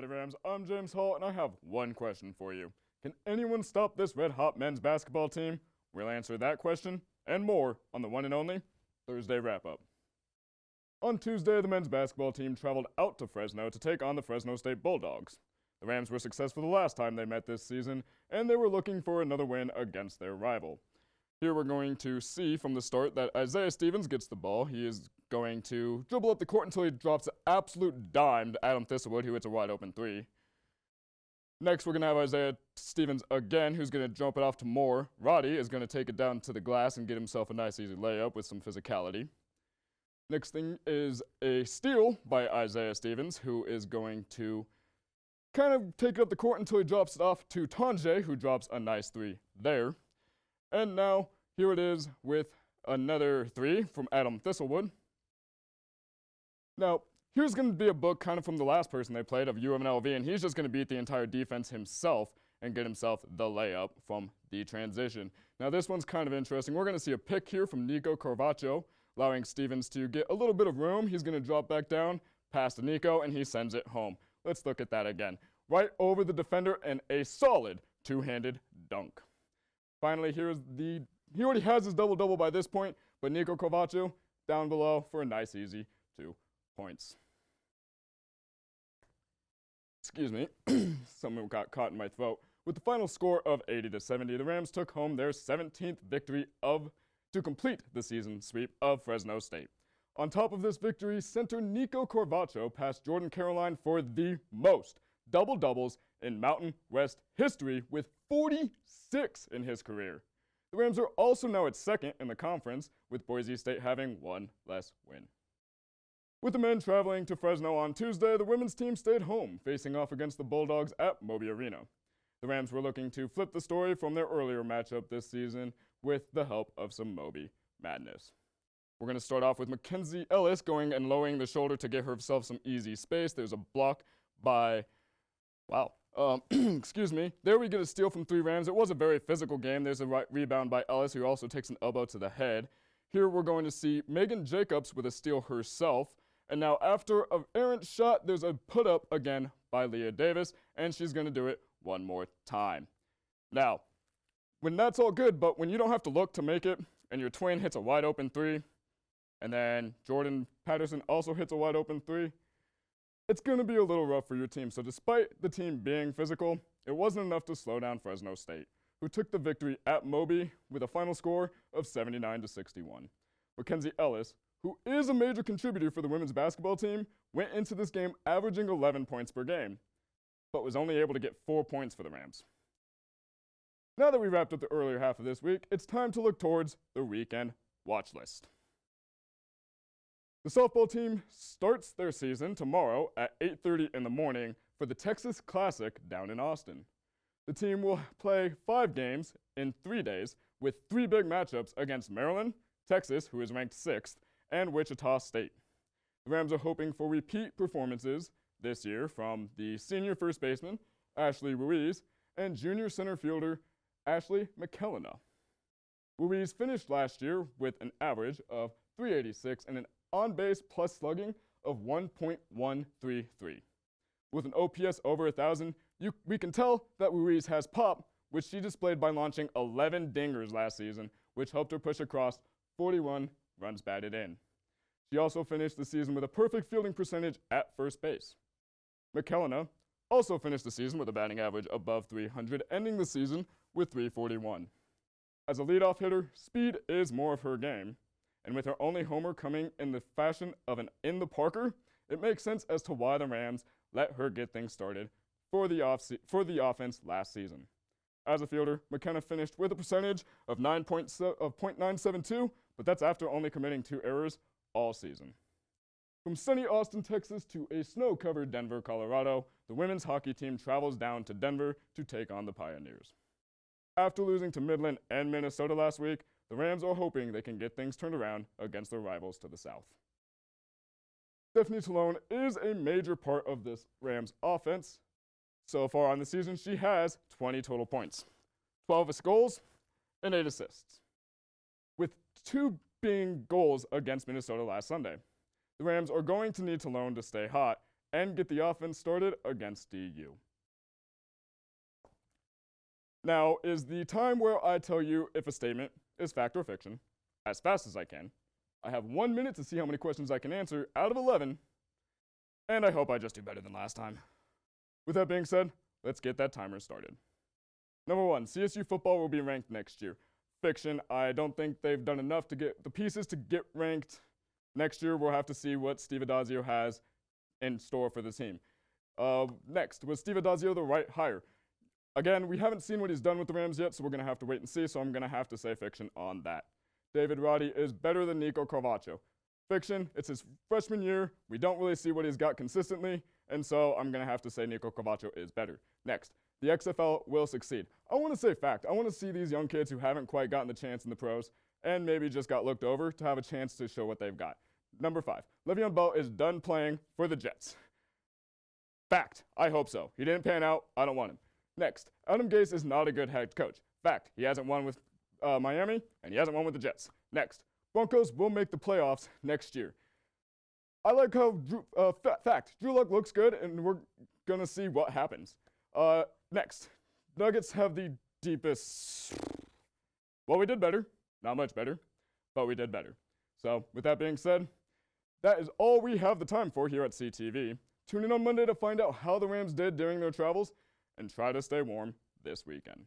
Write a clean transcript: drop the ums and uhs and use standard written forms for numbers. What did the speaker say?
Howdy Rams, I'm James Hall, and I have one question for you. Can anyone stop this red-hot men's basketball team? We'll answer that question and more on the one and only Thursday Wrap-Up. On Tuesday, the men's basketball team traveled out to Fresno to take on the Fresno State Bulldogs. The Rams were successful the last time they met this season, and they were looking for another win against their rival. Here we're going to see from the start that Isaiah Stevens gets the ball. He is going to dribble up the court until he drops an absolute dime to Adam Thistlewood, who hits a wide open three. Next, we're going to have Isaiah Stevens again, who's going to jump it off to Moore. Roddy is going to take it down to the glass and get himself a nice easy layup with some physicality. Next thing is a steal by Isaiah Stevens, who is going to kind of take it up the court until he drops it off to Tanjay, who drops a nice three there. And now, here it is with another three from Adam Thistlewood. Now, here's going to be a book kind of from the last person they played of UMNLV, and he's just going to beat the entire defense himself and get himself the layup from the transition. Now, this one's kind of interesting. We're going to see a pick here from Nico Carvaccio, allowing Stevens to get a little bit of room. He's going to drop back down, pass to Nico, and he sends it home. Let's look at that again. Right over the defender and a solid two-handed dunk. Finally, he already has his double-double by this point, but Nico Carvaccio down below for a nice, easy 2 points. Excuse me, someone got caught in my throat. With the final score of 80-70, the Rams took home their 17th victory to complete the season sweep of Fresno State. On top of this victory, center Nico Carvaccio passed Jordan Caroline for the most double-doubles in Mountain West history with 46 in his career. The Rams are also now at second in the conference, with Boise State having one less win. With the men traveling to Fresno on Tuesday, the women's team stayed home, facing off against the Bulldogs at Moby Arena. The Rams were looking to flip the story from their earlier matchup this season with the help of some Moby madness. We're going to start off with Mackenzie Ellis going and lowering the shoulder to get herself some easy space. There's a block by excuse me. There we get a steal from 3 Rams. It was a very physical game. There's a rebound by Ellis, who also takes an elbow to the head. Here we're going to see Megan Jacobs with a steal herself. And now after an errant shot, there's a put-up again by Leah Davis, and she's going to do it one more time. Now, when that's all good, but when you don't have to look to make it, and your twin hits a wide open 3, and then Jordan Patterson also hits a wide open 3, it's going to be a little rough for your team. So despite the team being physical, it wasn't enough to slow down Fresno State, who took the victory at Moby with a final score of 79-61. Mackenzie Ellis, who is a major contributor for the women's basketball team, went into this game averaging 11 points per game, but was only able to get 4 points for the Rams. Now that we wrapped up the earlier half of this week, it's time to look towards the weekend watch list. The softball team starts their season tomorrow at 8:30 in the morning for the Texas Classic down in Austin. The team will play 5 games in 3 days with 3 big matchups against Maryland, Texas, who is ranked 6th, and Wichita State. The Rams are hoping for repeat performances this year from the senior first baseman, Ashley Ruiz, and junior center fielder, Ashley McKellenna. Ruiz finished last year with an average of .386 and an on-base plus slugging of 1.133. With an OPS over 1,000, we can tell that Ruiz has pop, which she displayed by launching 11 dingers last season, which helped her push across 41 runs batted in. She also finished the season with a perfect fielding percentage at first base. McKellenna also finished the season with a batting average above 300, ending the season with .341. As a leadoff hitter, speed is more of her game, and with her only homer coming in the fashion of an in-the-parker, it makes sense as to why the Rams let her get things started for the offense last season. As a fielder, McKenna finished with a percentage of .972, but that's after only committing 2 errors all season. From sunny Austin, Texas to a snow-covered Denver, Colorado, the women's hockey team travels down to Denver to take on the Pioneers. After losing to Midland and Minnesota last week, the Rams are hoping they can get things turned around against their rivals to the south. Stephanie Talone is a major part of this Rams offense. So far on the season, she has 20 total points, 12 goals, and 8 assists, with 2 being goals against Minnesota last Sunday. The Rams are going to need Talone to stay hot, and get the offense started against DU. Now is the time where I tell you if a statement is fact or fiction, as fast as I can. I have 1 minute to see how many questions I can answer out of 11, and I hope I just do better than last time. With that being said, let's get that timer started. Number 1, CSU football will be ranked next year. Fiction, I don't think they've done enough to get the pieces to get ranked. Next year, we'll have to see what Steve Addazio has in store for the team. Next, was Steve Addazio the right hire? Again, we haven't seen what he's done with the Rams yet, so we're going to have to wait and see, so I'm going to have to say fiction on that. David Roddy is better than Nico Carvaccio. Fiction, it's his freshman year. We don't really see what he's got consistently, and so I'm going to have to say Nico Carvaccio is better. Next, the XFL will succeed. I want to say fact. I want to see these young kids who haven't quite gotten the chance in the pros and maybe just got looked over to have a chance to show what they've got. Number 5, Le'Veon Bell is done playing for the Jets. Fact, I hope so. He didn't pan out. I don't want him. Next, Adam Gase is not a good head coach. Fact, he hasn't won with Miami, and he hasn't won with the Jets. Next, Broncos will make the playoffs next year. I like how, fact, Drew Luck looks good, and we're going to see what happens. Next, Nuggets have the deepest, well, we did better. Not much better, but we did better. So, with that being said, that is all we have the time for here at CTV. Tune in on Monday to find out how the Rams did during their travels, and try to stay warm this weekend.